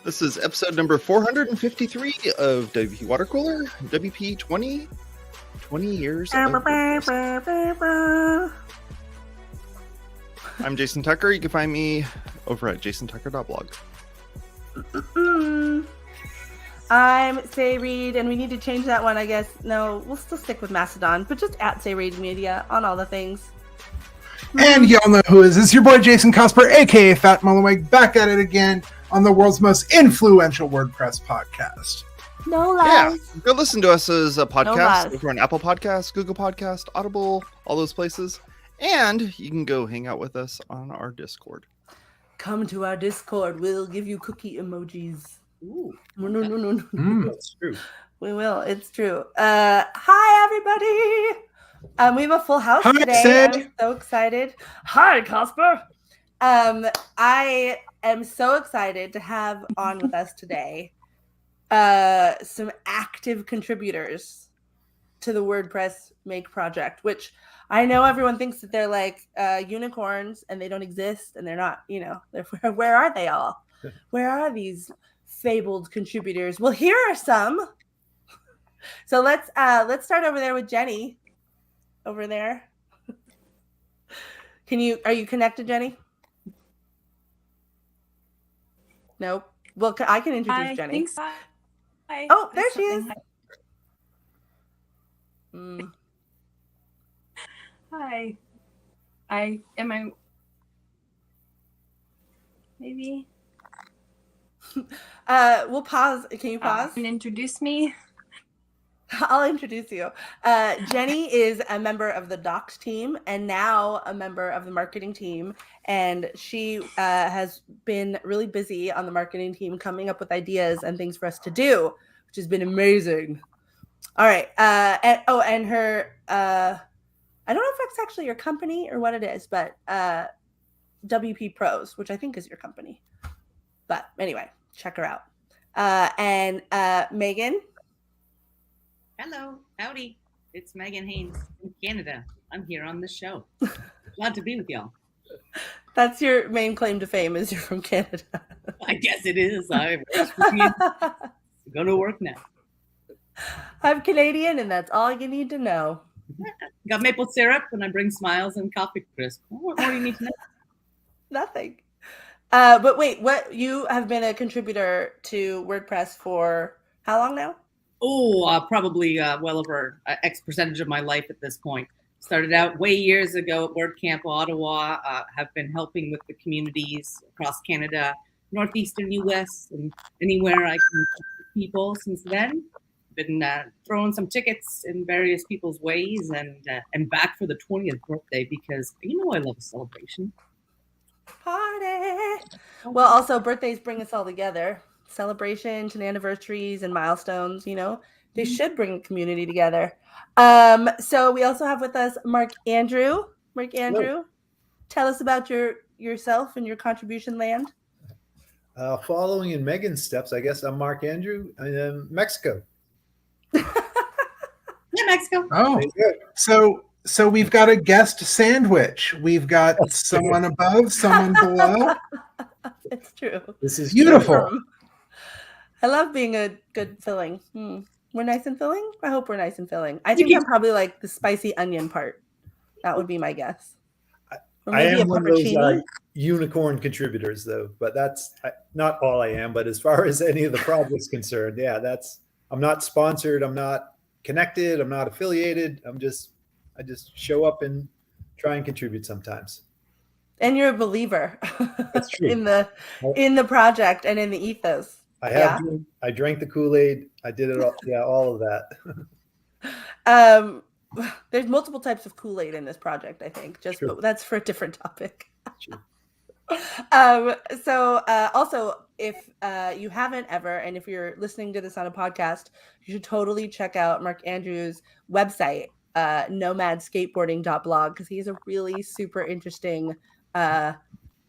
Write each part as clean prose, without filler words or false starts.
This is episode number 453 of WP Watercooler, WP 20 years of WordPress. I'm Jason Tucker. You can find me over at jasontucker.blog. I'm Say Reed, and we need to change that one, I guess. No, we'll still stick with Mastodon, but just at Say Reed Media on all the things. And y'all know who is. It's your boy Jason Cosper, aka Fat Mullenweg, back at it again on the world's most influential WordPress podcast. No lies. Yeah, go listen to us as a podcast No over on Apple Podcasts, Google Podcast, Audible, all those places. And you can go hang out with us on our Discord. Come to our Discord. We'll give you cookie emojis. Ooh. No. That's true. We will. It's true. Hi, everybody. We have a full house Hi, today. Sid. I'm so excited. Hi, Casper. I am so excited to have on with us today some active contributors to the WordPress Make project, which I know everyone thinks that they're like unicorns and they don't exist and they're not, where are they all? Where are these fabled contributors? Well, here are some. So let's start over there with Jenny. Over there. Are you connected, Jenny? Nope. Well, I can introduce Jenny. Think so. Hi. Oh, there she is. Hi. Maybe. We'll pause. Can you pause? And introduce me. I'll introduce you. Jenny is a member of the Docs team and now a member of the marketing team. And she has been really busy on the marketing team coming up with ideas and things for us to do, which has been amazing. All right. And her, I don't know if it's actually your company or what it is, but WP Pros, which I think is your company. But anyway, check her out. And Megan. Hello. Howdy. It's Megan Haynes in Canada. I'm here on the show. Glad to be with y'all. That's your main claim to fame, is you're from Canada. I guess it is. I'm going to work now. I'm Canadian, and that's all you need to know. Got maple syrup, and I bring smiles and coffee crisp. What more do you need to know? Nothing. But wait, you have been a contributor to WordPress for how long now? Probably well over X percentage of my life at this point. Started out way years ago at WordCamp Ottawa. Have been helping with the communities across Canada, northeastern US, and anywhere I can help people since then. Been throwing some tickets in various people's ways and back for the 20th birthday because I love a celebration. Party. Well, also birthdays bring us all together. Celebrations and anniversaries and milestones, they should bring the community together. So we also have with us Mark Andrew. Mark Andrew, hello. Tell us about yourself and your contribution land. Following in Megan's steps, I guess I'm Mark Andrew. I'm in Mexico. Yeah, Mexico. Oh, so we've got a guest sandwich. We've got someone above, someone below. It's true. This is beautiful. I love being a good filling. We're nice and filling? I hope we're nice and filling. I think I'm probably like the spicy onion part. That would be my guess. I am one of those unicorn contributors, though, but that's not all I am. But as far as any of the projects concerned, I'm not sponsored. I'm not connected. I'm not affiliated. I just show up and try and contribute sometimes. And you're a believer. That's true. in the project and in the ethos. I drank the Kool-Aid. I did it all. Yeah, all of that. There's multiple types of Kool-Aid in this project, I think. But that's for a different topic. Also, if you haven't ever, and if you're listening to this on a podcast, you should totally check out Mark Andrews' website, nomadskateboarding.blog, because he has a really super interesting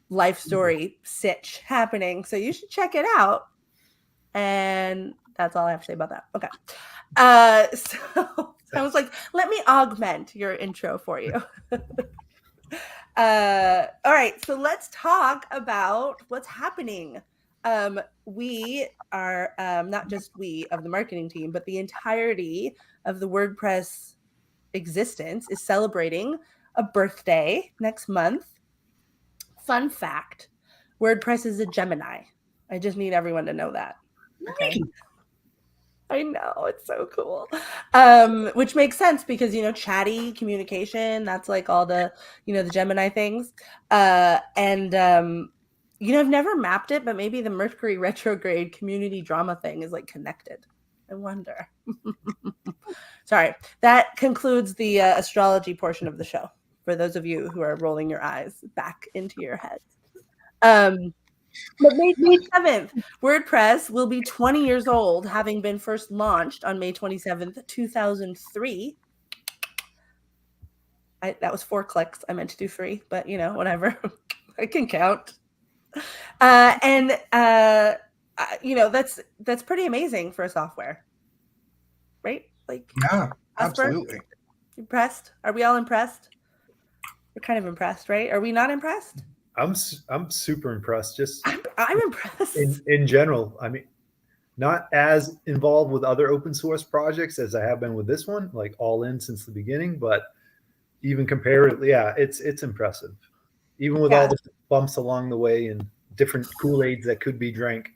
life story sitch happening. So you should check it out. And that's all I have to say about that. Okay. So I was like, let me augment your intro for you. All right, so let's talk about what's happening. We are not just we of the marketing team, but the entirety of the WordPress existence is celebrating a birthday next month. Fun fact, WordPress is a Gemini. I just need everyone to know that. Okay. I know, it's so cool. Which makes sense because, chatty communication, that's like all the, the Gemini things. I've never mapped it, but maybe the Mercury retrograde community drama thing is like connected. I wonder. Sorry, that concludes the astrology portion of the show for those of you who are rolling your eyes back into your heads. But May 7th, WordPress will be 20 years old, having been first launched on May 27th, 2003. That was 4 clicks. I meant to do 3, but whatever. I can count. That's pretty amazing for a software, right? Like, Yeah, absolutely. Impressed? Are we all impressed? We're kind of impressed, right? Are we not impressed? I'm super impressed. Just I'm impressed in general. I mean, not as involved with other open source projects as I have been with this one, like all in since the beginning. But even comparatively, yeah, it's impressive. Even with all the bumps along the way and different Kool-Aids that could be drank.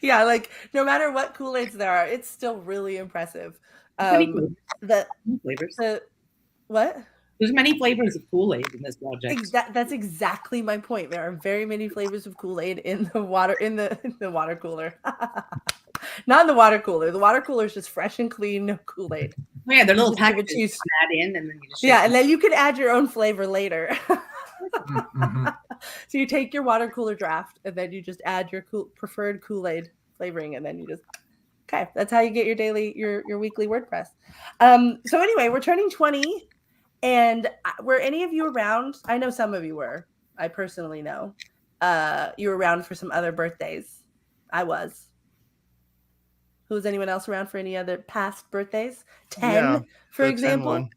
Yeah, like no matter what Kool-Aids there are, it's still really impressive. Flavors. What? There's many flavors of Kool-Aid in this project. That's exactly my point. There are very many flavors of Kool-Aid in the water water cooler. Not in the water cooler. The water cooler is just fresh and clean, no Kool-Aid. Oh, yeah, they're little packages you add in, and then you just and then you can add your own flavor later. Mm-hmm. So you take your water cooler draft, and then you just add your preferred Kool-Aid flavoring, and then you just that's how you get your weekly WordPress. So anyway, we're turning 20. And were any of you around? I know some of you were. I personally know. You were around for some other birthdays. I was. Who was anyone else around for any other past birthdays? 10, for example. 10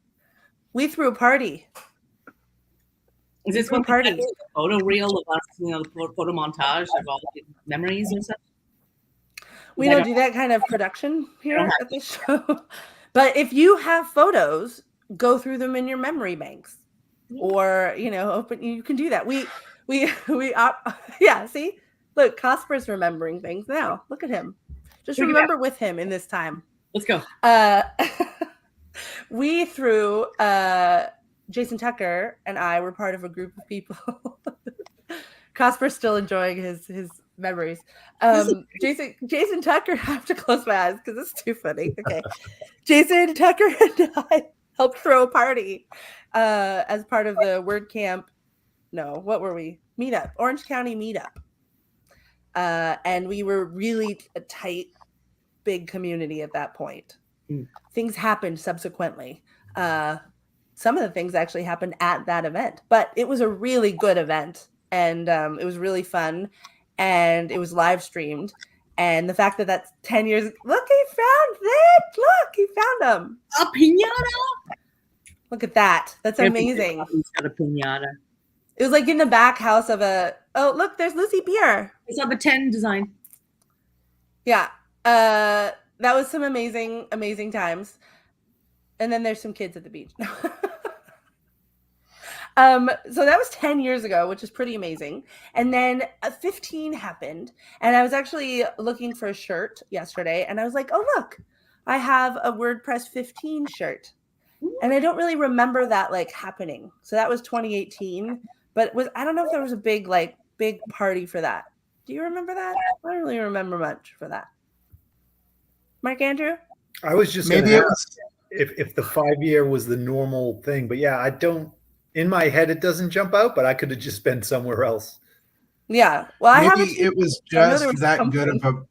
we threw a party. Is this one party? The photo reel of us, the photo montage of all the memories and stuff? We don't do that kind of production here at the show. But if you have photos, go through them in your memory banks, or open. You can do that. We see, look, Casper's remembering things now. Look at him. Just remember with him in this time. Let's go. We threw. Jason Tucker and I were part of a group of people. Casper's still enjoying his memories. Jason Tucker. I have to close my eyes because it's too funny. Okay, Jason Tucker and I helped throw a party as part of the WordCamp. No, what were we? Meetup, Orange County Meetup. And we were really a tight, big community at that point. Things happened subsequently. Some of the things actually happened at that event, but it was a really good event, and it was really fun, and it was live streamed. And the fact that that's 10 years, look, he found it. Look, he found them. A piñata. Look at that. That's amazing. He's got a piñata. It was like in the back house of oh, look, there's Lucy Beer. It's of a 10 design. Yeah. That was some amazing, amazing times. And then there's some kids at the beach. So that was 10 years ago, which is pretty amazing. And then 15 happened. And I was actually looking for a shirt yesterday. And I was like, oh, look, I have a WordPress 15 shirt. And I don't really remember that happening. So that was 2018. But I don't know if there was a big party for that. Do you remember that? I don't really remember much for that. Mark Andrew? I was just maybe it was if the 5-year was the normal thing. But yeah, I don't. In my head, it doesn't jump out, but I could have just been somewhere else. Yeah. Well, maybe it was just that good of a.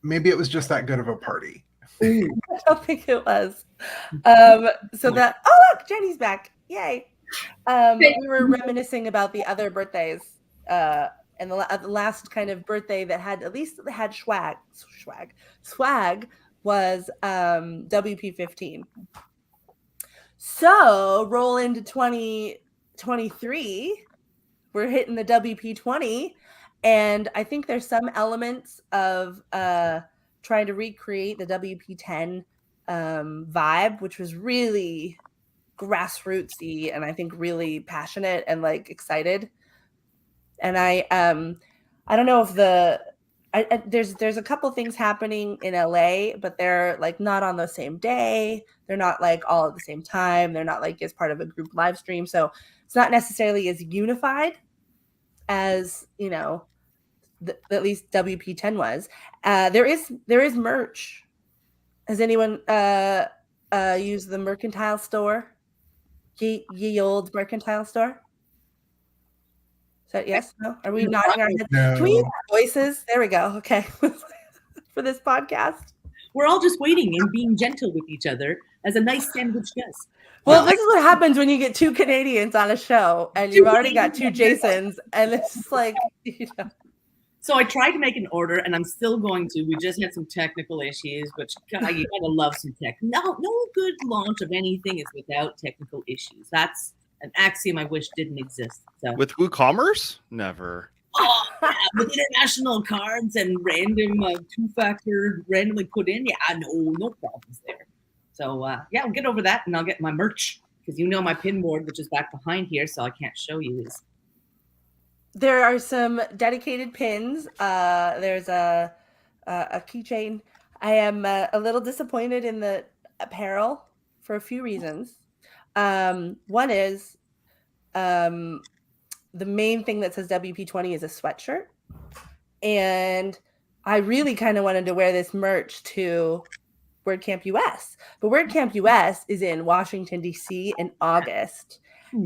Maybe it was just that good of a party. I don't think it was. So that. Oh, look, Jenny's back! Yay! We were reminiscing about the other birthdays, and the last kind of birthday that had swag. Swag was WP15. So roll into 2023. We're hitting the WP20, and I think there's some elements of trying to recreate the WP10 vibe, which was really grassrootsy and I think really passionate and like excited. And I don't know if there's a couple things happening in LA, but they're like not on the same day. They're not like all at the same time. They're not like as part of a group live stream. So it's not necessarily as unified as, you know, at least WP10 was. There is merch. Has anyone used the Mercantile store? Ye old Mercantile store? Is that yes? No? Are we nodding our heads? No. Can we use our voices? There we go. Okay. For this podcast. We're all just waiting and being gentle with each other as a nice sandwich does. Well, this is what happens when you get two Canadians on a show and you've already got two Jasons, and it's just like, you know. So I tried to make an order, and I'm still going to. We just had some technical issues, which God, you gotta love some tech. No good launch of anything is without technical issues. That's an axiom I wish didn't exist. So. With WooCommerce? Never. Oh, yeah, with international cards and random two-factor randomly put in, no problems there. So yeah, I'll get over that, and I'll get my merch, because you know my pin board, which is back behind here, so I can't show you, is. There are some dedicated pins. There's a keychain. I am a little disappointed in the apparel for a few reasons. One is the main thing that says WP20 is a sweatshirt. And I really kind of wanted to wear this merch to WordCamp US. But WordCamp US is in Washington, D.C. in August.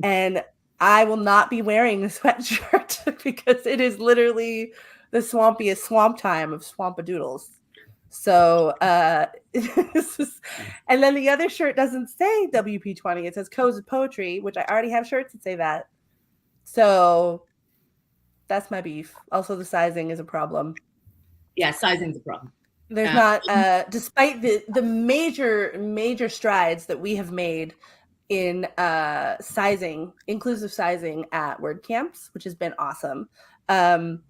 And I will not be wearing the sweatshirt because it is literally the swampiest swamp time of Swampadoodles. So, and then the other shirt doesn't say WP20. It says Codes of Poetry, which I already have shirts that say that. So that's my beef. Also, the sizing is a problem. Yeah, sizing's a problem. There's not, despite the major strides that we have made in sizing, inclusive sizing at WordCamps, which has been awesome. Then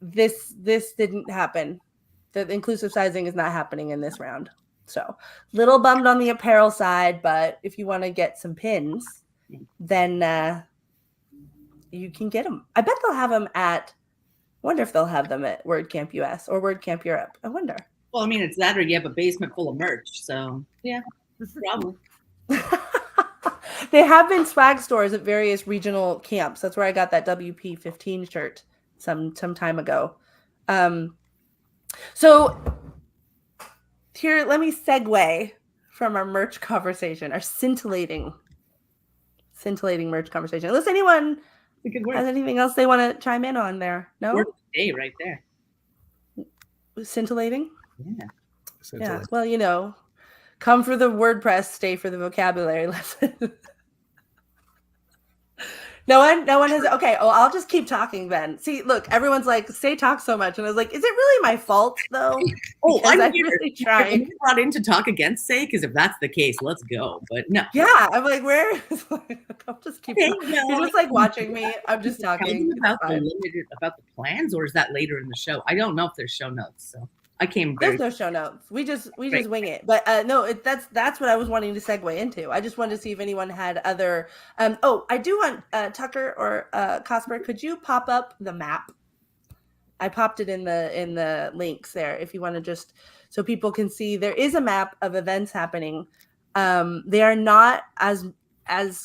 this didn't happen. The inclusive sizing is not happening in this round. So little bummed on the apparel side, but if you want to get some pins, then you can get them. I bet they'll have them at, wonder if they'll have them at WordCamp US or WordCamp Europe. I wonder. Well, I mean, it's that or you have a basement full of merch. So, yeah, probably. They have been swag stores at various regional camps. That's where I got that WP15 shirt some time ago. So here, let me segue from our merch conversation, our scintillating merch conversation. Unless anyone has anything else they want to chime in on there. No? Word of the day right there. Scintillating? Yeah. Yeah. Well, you know, come for the WordPress, stay for the vocabulary lesson. No one has. Okay. Oh, I'll just keep talking then. See, look, everyone's like, "Say talk so much," and I was like, "Is it really my fault though?" Oh, I'm really trying. I'm brought in to talk against Say, because if that's the case, let's go. But no. Yeah, I'm like, where? I'll just keep. Okay, talking. You're just like watching me. I'm just talking about the plans, or is that later in the show? I don't know if there's show notes, so I came. There's no show notes. We just wing it. But no, that's what I was wanting to segue into. I just wanted to see if anyone had other. I do want Tucker or Cosper. Could you pop up the map? I popped it in the links there. If you want to just so people can see, there is a map of events happening. They are not as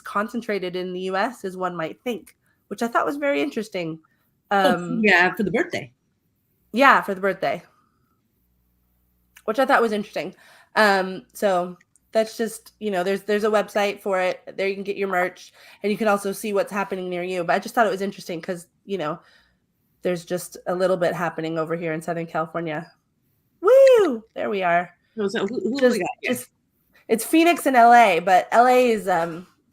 concentrated in the U.S. as one might think, which I thought was very interesting. Yeah, for the birthday. Yeah, for the birthday. Which I thought was interesting. So that's just, you know, there's a website for it. There you can get your merch, and you can also see what's happening near you. But I just thought it was interesting because, you know, there's just a little bit happening over here in Southern California. Woo! There we are. So who we got here? It's Phoenix and LA, but LA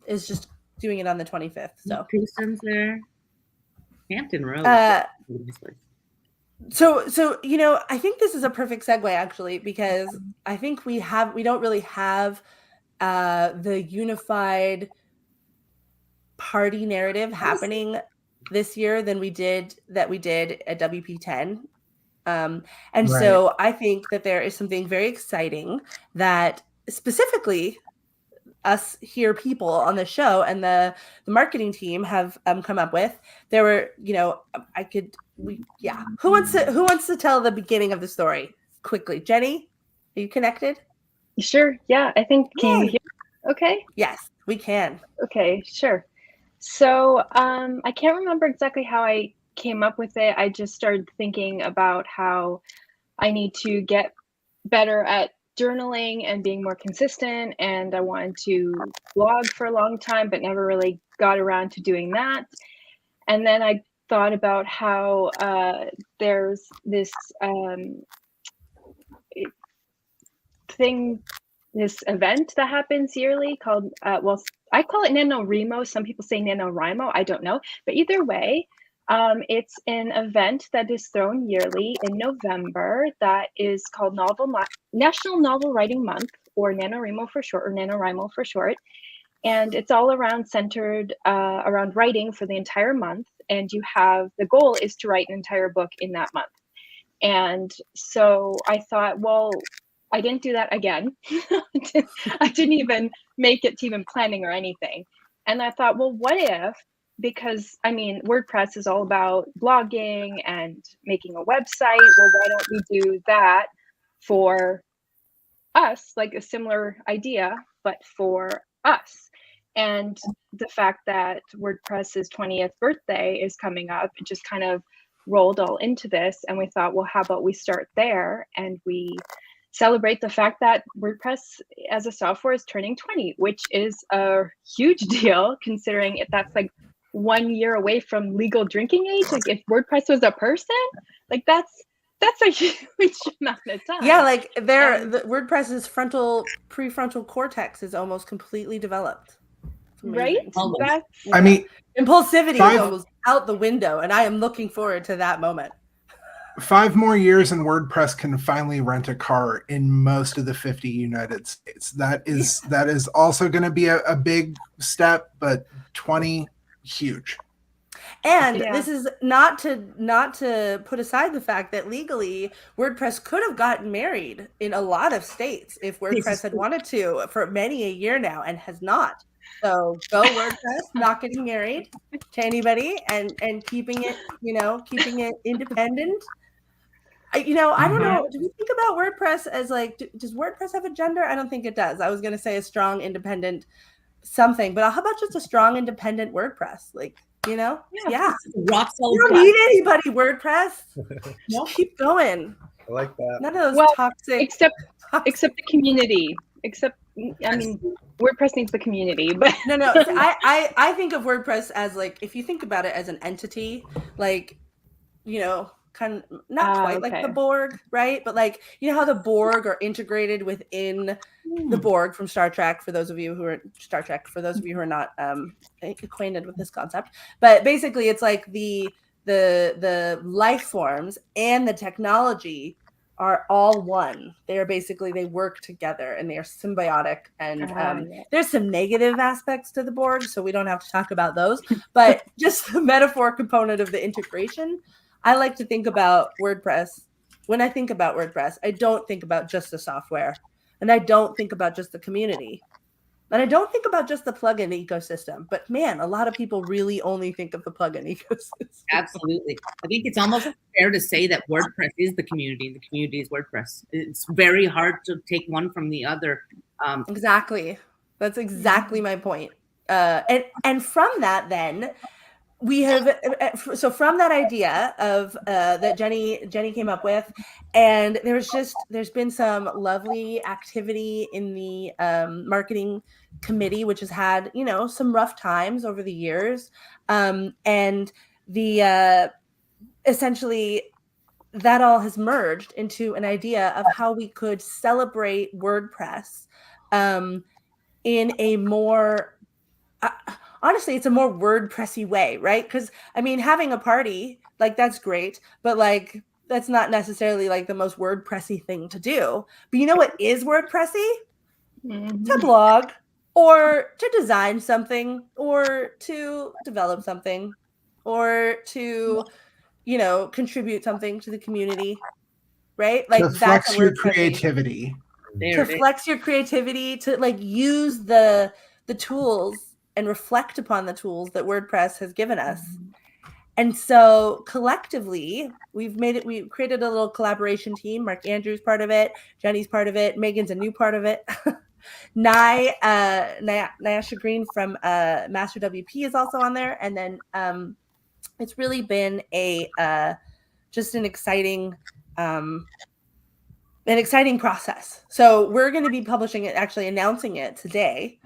is just doing it on the 25th. So Houston's there. Hampton Road. So I think this is a perfect segue actually, because I think we don't really have the unified party narrative happening this year than we did at WP10. And Right. so I think that there is something very exciting that specifically us here people on the show and the marketing team have come up with. There were, who wants to tell the beginning of the story quickly? Jenny, are you connected? Sure. Yeah, I think. Can you Yay. hear? Okay. Yes, we can. Okay, sure. So I can't remember exactly how I came up with it. I just started thinking about how I need to get better at journaling and being more consistent, and I wanted to blog for a long time but never really got around to doing that. And then I thought about how there's this event that happens yearly called I call it NaNoWriMo. Some people say NaNoWriMo. I don't know, but either way, it's an event that is thrown yearly in November that is called National Novel Writing Month, or NaNoWriMo for short, or NaNoWriMo for short. And it's all centered around writing for the entire month. And the goal is to write an entire book in that month. And so I thought, well, I didn't do that again. I didn't even make it to even planning or anything. And I thought, well, what if, because WordPress is all about blogging and making a website. Well, why don't we do that for us, like a similar idea, but for us? And the fact that WordPress's 20th birthday is coming up, it just kind of rolled all into this. And we thought, well, how about we start there and we celebrate the fact that WordPress as a software is turning 20, which is a huge deal considering that's like 1 year away from legal drinking age. Like if WordPress was a person, like that's a huge amount of time. Yeah, like the WordPress's prefrontal cortex is almost completely developed. Right? Impulsivity is almost out the window, and I am looking forward to that moment. 5 more years and WordPress can finally rent a car in most of the 50 United States. That is also going to be a big step, but 20, huge. And this is not to put aside the fact that legally WordPress could have gotten married in a lot of states if WordPress had wanted to for many a year now, and has not. So go WordPress, not getting married to anybody, and keeping it independent. I don't know. Do we think about WordPress as like, does WordPress have a gender? I don't think it does. I was going to say a strong, independent something, but how about just a strong, independent WordPress? Like, rock solid. You don't need anybody, WordPress. Just keep going. I like that. None of those toxic. Except the community. WordPress needs the community, but no. I think of WordPress as like, if you think about it as an entity, like, kind of not quite like the Borg, right? But like, how the Borg are integrated within the Borg from Star Trek, for those of you who are not acquainted with this concept. But basically it's like the life forms and the technology are all one. They work together and they are symbiotic. And there's some negative aspects to the Borg, so we don't have to talk about those. But just the metaphor component of the integration, I like to think about WordPress. When I think about WordPress, I don't think about just the software, and I don't think about just the community, and I don't think about just the plugin ecosystem. But man, a lot of people really only think of the plugin ecosystem. Absolutely. I think it's almost fair to say that WordPress is the community, and the community is WordPress. It's very hard to take one from the other. Exactly. That's exactly my point. And from that, then, we have, so from that idea of that Jenny came up with, and there's been some lovely activity in the marketing committee, which has had some rough times over the years, and the essentially that all has merged into an idea of how we could celebrate WordPress in a more honestly, it's a more WordPressy way, right? Because having a party, like, that's great, but like that's not necessarily like the most WordPressy thing to do. But you know what is WordPressy? To blog, or to design something, or to develop something, or to, you know, contribute something to the community, right? Like To that's flex a your WordPressy. creativity. There To it is. flex your creativity, to like use the tools and reflect upon the tools that WordPress has given us. And so collectively, we created a little collaboration team. Mark Andrews part of it, Jenny's part of it, Megan's a new part of it. Nyasha Green from Master WP is also on there. And then it's really been just an exciting process. So we're going to be publishing it, actually announcing it today.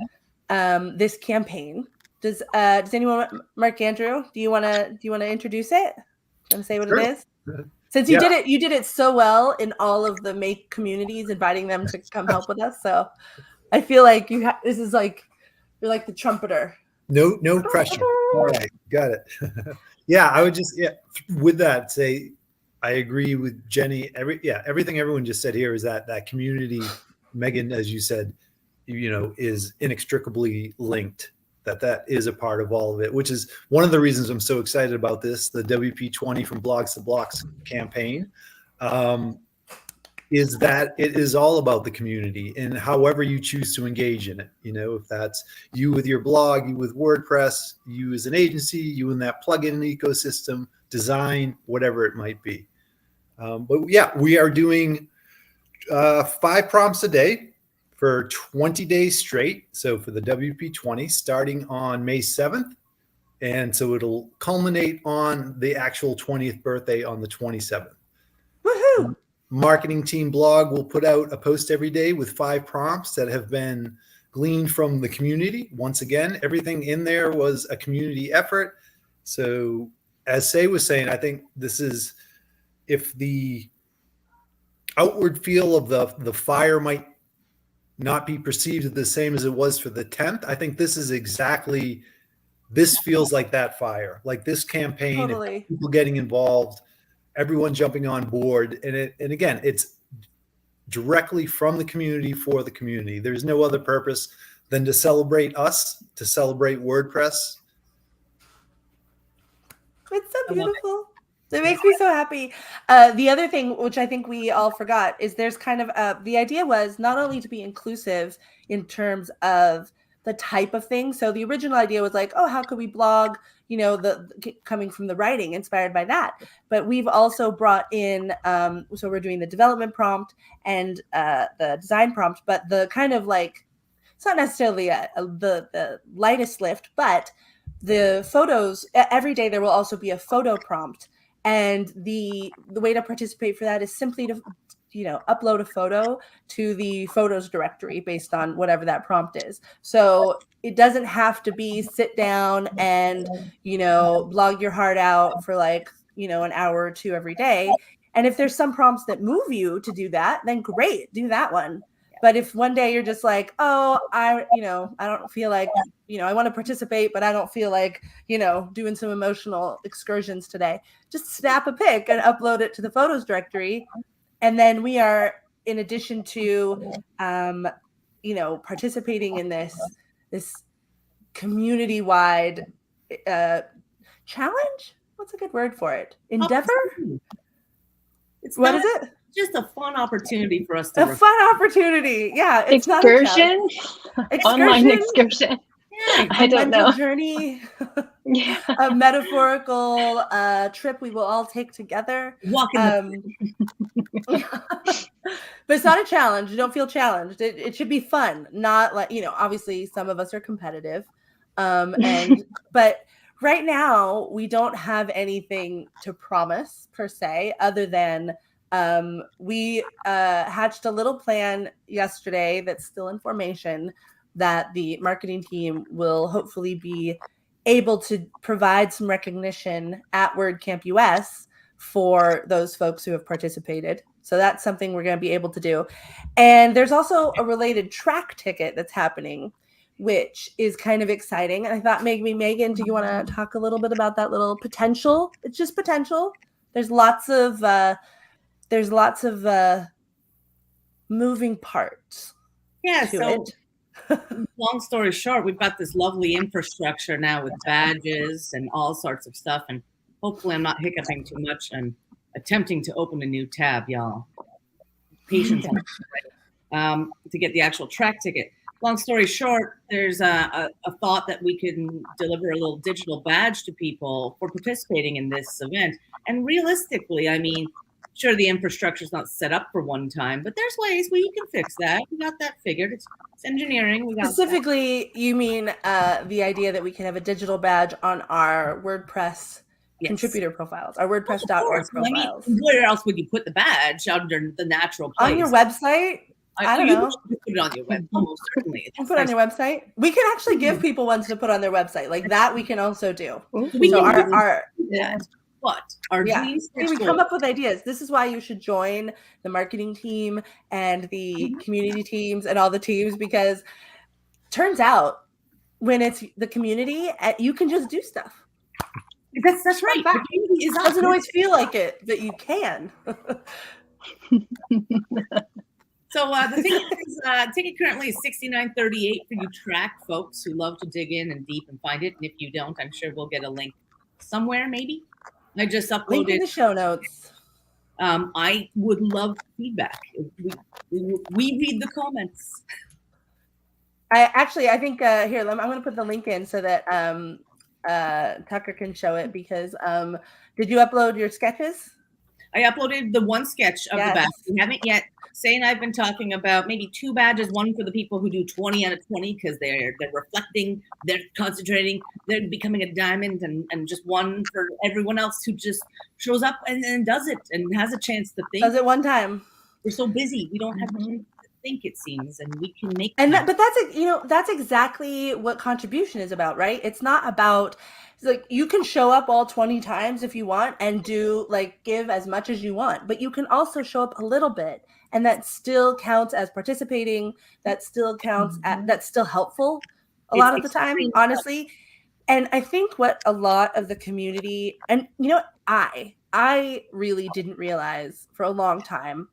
This campaign. Does anyone, Mark Andrew, do you want to introduce it? Do you want to say what Sure. it is? Since you did it so well in all of the Make communities, inviting them to come help with us. So I feel like this is like, you're like the trumpeter. No pressure. All right, got it. Yeah, I would just with that say I agree with Jenny. Everything everyone just said here is that community, Megan, as you said, you know, is inextricably linked. That is a part of all of it, which is one of the reasons I'm so excited about this. The WP20 from Blogs to Blocks campaign is that it is all about the community and however you choose to engage in it. You know, if that's you with your blog, you with WordPress, you as an agency, you in that plugin ecosystem, design, whatever it might be. But yeah, we are doing 5 prompts a day for 20 days straight. So for the WP20, starting on May 7th. And so it'll culminate on the actual 20th birthday on the 27th. Woohoo! Marketing team blog will put out a post every day with 5 prompts that have been gleaned from the community. Once again, everything in there was a community effort. So as Say was saying, I think this is, if the outward feel of the fire might not be perceived the same as it was for the 10th, I think this is exactly, this feels like that fire, like this campaign, Totally. people getting involved, everyone jumping on board. And again, it's directly from the community for the community. There's no other purpose than to celebrate us, to celebrate WordPress. It's so beautiful. It makes me so happy. The other thing, which I think we all forgot, is there's kind of the idea was not only to be inclusive in terms of the type of thing. So the original idea was like, oh, how could we blog, you know, coming from the writing, inspired by that. But we've also brought in, so we're doing the development prompt and the design prompt, but the kind of like, it's not necessarily the lightest lift, but the photos, every day there will also be a photo prompt. And the way to participate for that is simply to, you know, upload a photo to the photos directory based on whatever that prompt is. So it doesn't have to be sit down and, you know, blog your heart out for like, you know, an hour or 2 every day. And if there's some prompts that move you to do that, then great, do that one. But if one day you're just like, oh, I don't feel like, you know, I want to participate, but I don't feel like, you know, doing some emotional excursions today, just snap a pic and upload it to the photos directory. And then we are, in addition to, you know, participating in this community-wide challenge. What's a good word for it? Endeavor? What is it? Just a fun opportunity for us to fun opportunity. Yeah. It's excursion? Online excursion. Yeah, I don't know. Journey. Yeah. A metaphorical trip we will all take together. Walking. But it's not a challenge. You don't feel challenged. It should be fun. Not like, you know, obviously some of us are competitive. But right now we don't have anything to promise per se, other than we hatched a little plan yesterday that's still in formation that the marketing team will hopefully be able to provide some recognition at WordCamp US for those folks who have participated. So that's something we're going to be able to do. And there's also a related TRAC ticket that's happening, which is kind of exciting. And I thought maybe, Megan, do you want to talk a little bit about that little potential? It's just potential there's lots of moving parts. Yeah, to so it. long story short, we've got this lovely infrastructure now with badges and all sorts of stuff. And hopefully I'm not hiccuping too much and attempting to open a new tab, y'all. Patience to get the actual TRAC ticket. Long story short, there's a thought that we can deliver a little digital badge to people for participating in this event. And realistically, I mean, sure, the infrastructure is not set up for one time, but there's ways where you can fix that. We got that figured. It's engineering. We got Specifically, you mean the idea that we can have a digital badge on our WordPress contributor profiles, our WordPress.org profiles. I mean, where else would you put the badge under the natural place? On your website? I don't know. You put it on your website, almost certainly. You put it on your website. We can actually give people ones to put on their website. Like that we can also do. We so can our dreams. We come up with ideas. This is why you should join the marketing team and the community teams and all the teams, because turns out when it's the community, you can just do stuff. That's right. The community doesn't always feel like it, but you can. So the ticket currently is $69.38 for you TRAC folks who love to dig in and deep and find it. And if you don't, I'm sure we'll get a link somewhere, maybe. I just uploaded. Link in the show notes. I would love feedback. We read the comments. I think here, I'm going to put the link in so that Tucker can show it, because did you upload your sketches? I uploaded the one sketch of the badge. We haven't yet. Say and I've been talking about maybe 2 badges, one for the people who do 20 out of 20 because they're reflecting, they're concentrating, they're becoming a diamond, and just one for everyone else who just shows up and does it and has a chance to think. Does it one time. We're so busy. We don't have time to think, it seems, and we can make but that's exactly what contribution is about, right? It's not about, like, you can show up all 20 times if you want and do, like, give as much as you want, but you can also show up a little bit, and that still counts as participating. That still counts that's still helpful a lot of the time, honestly. And I think what a lot of the community, and I really didn't realize for a long time,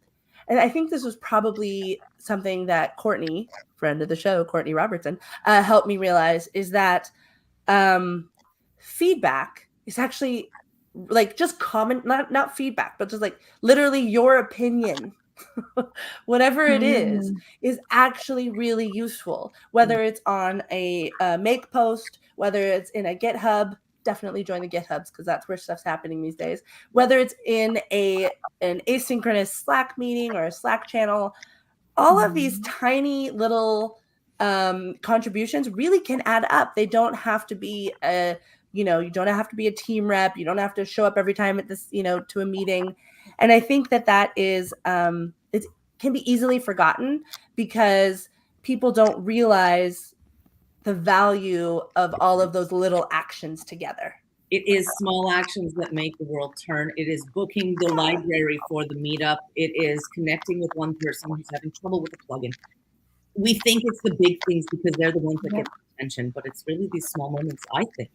and I think this was probably something that Courtney, friend of the show, Courtney Robertson, helped me realize, is that feedback is actually, like, just comment, not feedback, but just like literally your opinion, whatever it is actually really useful. Whether it's on a make post, whether it's in a GitHub, definitely join the GitHubs because that's where stuff's happening these days. Whether it's in an asynchronous Slack meeting or a Slack channel, all of these tiny little contributions really can add up. They don't have to be you don't have to be a team rep. You don't have to show up every time at this, to a meeting. And I think that is, it can be easily forgotten because people don't realize the value of all of those little actions together. It is small actions that make the world turn. It is booking the library for the meetup. It is connecting with one person who's having trouble with a plugin. We think it's the big things because they're the ones that get attention, but it's really these small moments, I think,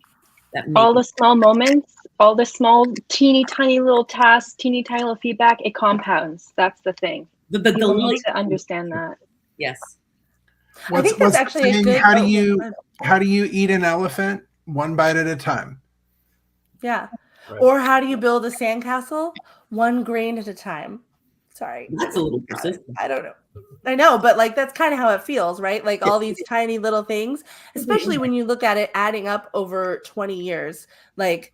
that make all the small moments, all the small, teeny tiny little tasks, teeny tiny little feedback, it compounds. That's the thing. People need to understand that. Yes. I think that's actually a good. How do you eat an elephant? One bite at a time. Yeah. Right. Or how do you build a sandcastle? One grain at a time. Sorry. That's a little persistent. I don't know. I know, but like that's kind of how it feels, right? Like all these tiny little things, especially when you look at it adding up over 20 years. Like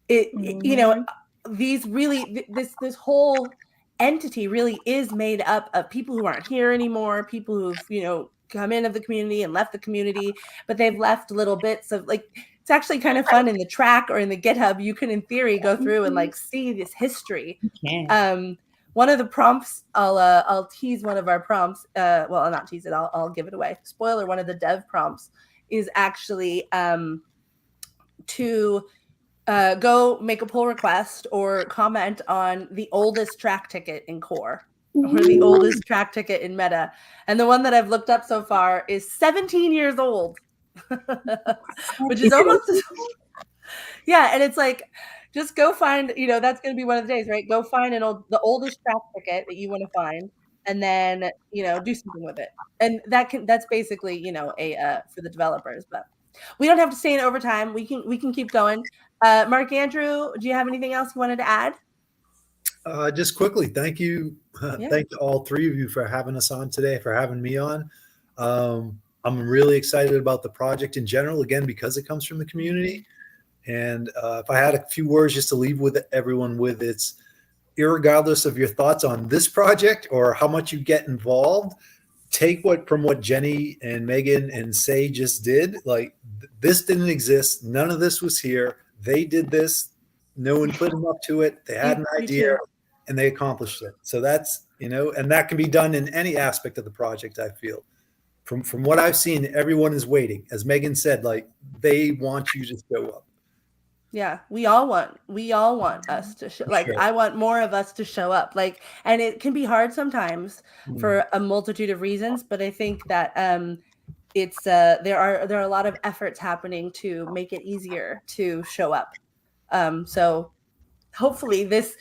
it, these really, this whole entity really is made up of people who aren't here anymore, people who've, come in of the community and left the community, but they've left little bits of, like, it's actually kind of fun in the TRAC or in the GitHub. You can, in theory, go through and like see this history. One of the prompts, I'll tease one of our prompts. Well, I'll not tease it. I'll give it away. Spoiler: one of the dev prompts is actually to go make a pull request or comment on the oldest TRAC ticket in core. Or the oldest TRAC ticket in Meta. And the one that I've looked up so far is 17 years old, which is almost, and it's like, just go find, that's going to be one of the days, right? Go find the oldest TRAC ticket that you want to find, and then, do something with it. And that's basically, for the developers, but we don't have to stay in overtime. We can keep going. Mark Andrew, do you have anything else you wanted to add? Just quickly, thank you. Yeah. Thank all three of you for having us on today, for having me on. I'm really excited about the project in general, again, because it comes from the community. And if I had a few words just to leave with everyone with, it's irregardless of your thoughts on this project or how much you get involved, take from what Jenny and Megan and Say just did. Like, this didn't exist. None of this was here. They did this. No one put them up to it. They had an idea and they accomplished it. So that's, and that can be done in any aspect of the project, I feel. From what I've seen, everyone is waiting. As Megan said, like, they want you to show up. Yeah, we all want us to show, like, sure. I want more of us to show up, like, and it can be hard sometimes for a multitude of reasons, but I think that it's there are a lot of efforts happening to make it easier to show up. So hopefully this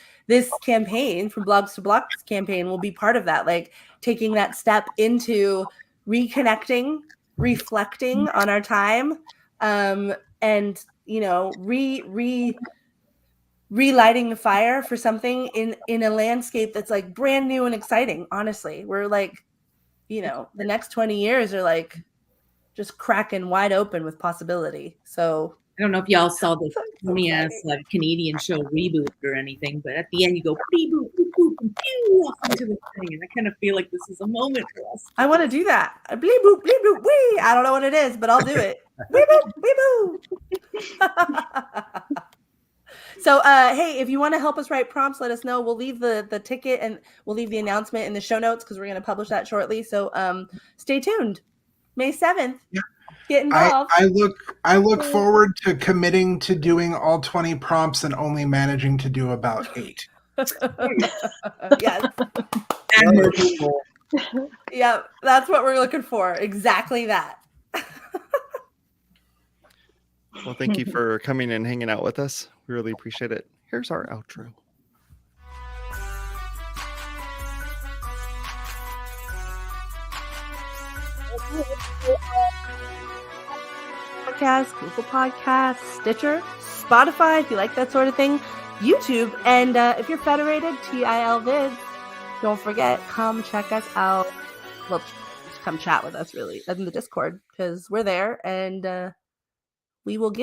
campaign, from Blogs to Blocks campaign, will be part of that, like taking that step into reconnecting, reflecting on our time, and relighting the fire for something in a landscape that's like brand new and exciting. Honestly, we're like, the next 20 years are like just cracking wide open with possibility. So I don't know if y'all saw the funny-ass Canadian show Reboot or anything, but at the end you go reboot, boop, boop, and pew, off into the thing, and I kind of feel like this is a moment for us. I want to do that. Bleep boop, wee. I don't know what it is, but I'll do it. Wee boop. So, hey, if you want to help us write prompts, let us know. We'll leave the ticket and we'll leave the announcement in the show notes because we're going to publish that shortly. So, stay tuned. May 7th. Yeah. Get involved. I look forward to committing to doing all 20 prompts and only managing to do about 8. Yes. Yeah, that's what we're looking for. Exactly that. Well, thank you for coming and hanging out with us. We really appreciate it. Here's our outro. Podcast, Google Podcasts, Stitcher, Spotify, if you like that sort of thing, YouTube, and if you're federated, TIL Vids, don't forget, come check us out. Well, just come chat with us, really, in the Discord, because we're there, and we will give